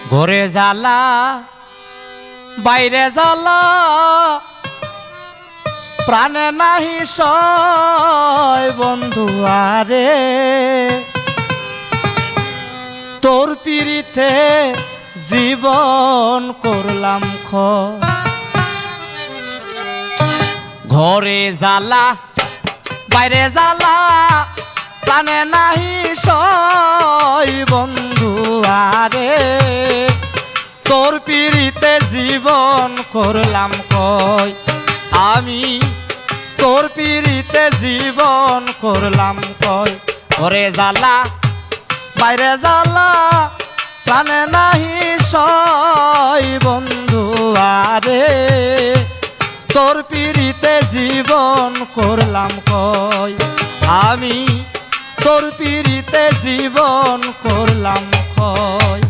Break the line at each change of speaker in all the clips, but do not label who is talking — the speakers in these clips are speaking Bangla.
ঘরে জ্বালা বাইরে জ্বালা প্রাণে নাহি সয় বন্ধু আরে তোর পিড়িতে জীবন করলাম ঘরে জ্বালা বাইরে জ্বালা প্রাণে নাহি সয় বন্ধু আরে তোর পিড়িতে জীবন করলাম কয় আমি তোর পিড়িতে জীবন করলাম কয় ঘরে জ্বালা বাইরে জ্বালা প্রাণে নাহি সয় বন্ধু আরে তোর পিড়িতে জীবন করলাম কয় আমি তোর পিড়িতে জীবন করলাম কয়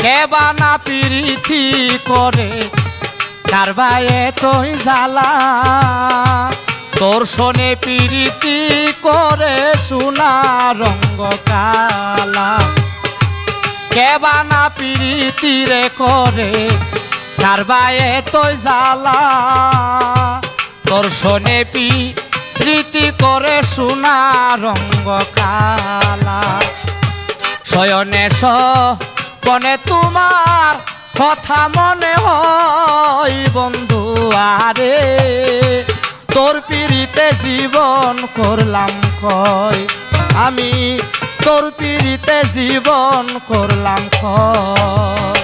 কেবানা পিরিতি করে কারবায়ে তুই জ্বালা তোর শোনে পিরিতি করে সোনা রঙ্গ কালা কেবানা পিরিতি রে করে কারবায়ে তুই জ্বালা তোর শোনে পিরিতি করে সোনা রঙ্গ কালা শয়নে বনে তোমার কথা মনে হয় বন্ধু আরে তোর পিড়িতে জীবন করলাম কয় আমি তোর পিড়িতে জীবন করলাম কয়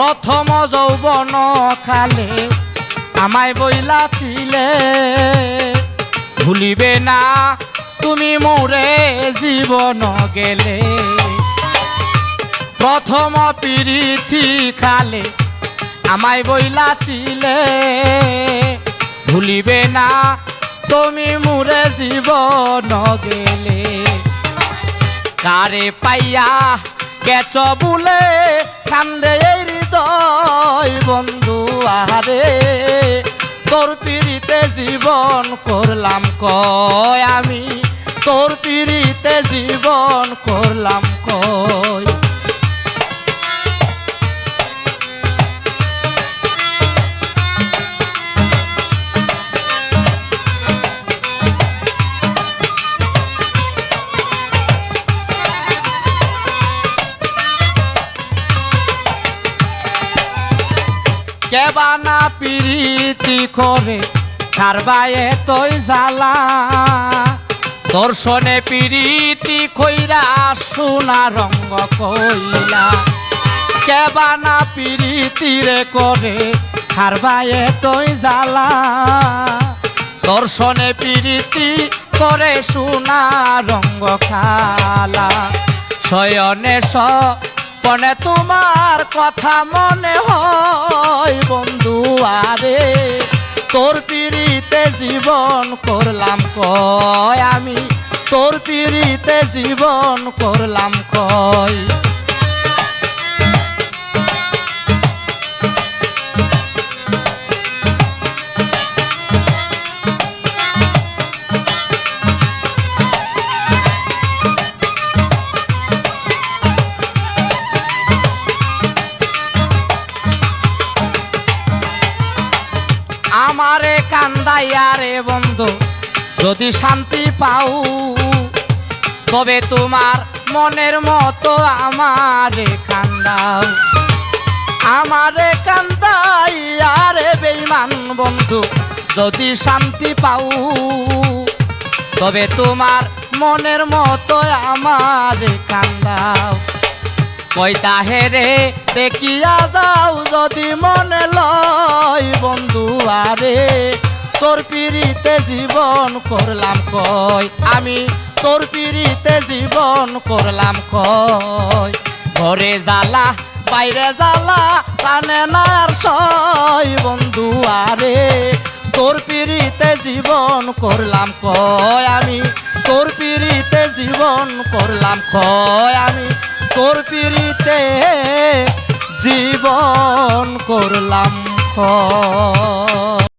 প্রথম যৌবন কালে আমায় বইলাছিলে ভুলিবে না তুমি মোরে জীবন গেলে প্রথম পিরিতি কালে আমায় বইলাছিলে ভুলিবে না তুমি মোরে জীবন গেলে কারে পাইয়া গেছ বলে কান্দে হৃদয় বন্ধু আরে তোর পিড়িতে জীবন করলাম কয় আমি তোর পিড়িতে জীবন করলাম কয় কেবানা পিরিতি করে কারবায়ে তুই জ্বালা তোর শোনে পিরিতি কইরা সোনা রঙ্গ কইলা কেবানা পিরিতি রে করে কারবায়ে তুই জ্বালা তোর শোনে পিরিতি করে সোনা রঙ্গ খালা শয়নে পনে তোমার কথা মনে হয় বন্ধু আরে তোর পিড়িতে জীবন করলাম কয় আমি তোর পিড়িতে জীবন করলাম কয় আমারে কান্দাইয়া রে বন্ধু যদি শান্তি পাও তবে তোমার মনের মতো আমারে কান্দাও আমারে কান্দাইয়া রে বেঈমান বন্ধু যদি শান্তি পাও তবে তোমার মনের মতো আমার কান্দাও কইতা হেরে দেখিয়া যাও যদি মনে লয় বন্ধু আরে তোর পিড়িতে জীবন করলাম কই আমি তোর পিড়িতে জীবন করলাম কই ঘরে জ্বালা বাইরে জ্বালা টানে না আর সয় বন্ধু আরে তোর পিড়িতে জীবন করলাম কই আমি তোর পিড়িতে জীবন করলাম কই আমি তোর পিড়িতে জীবন করলাম কই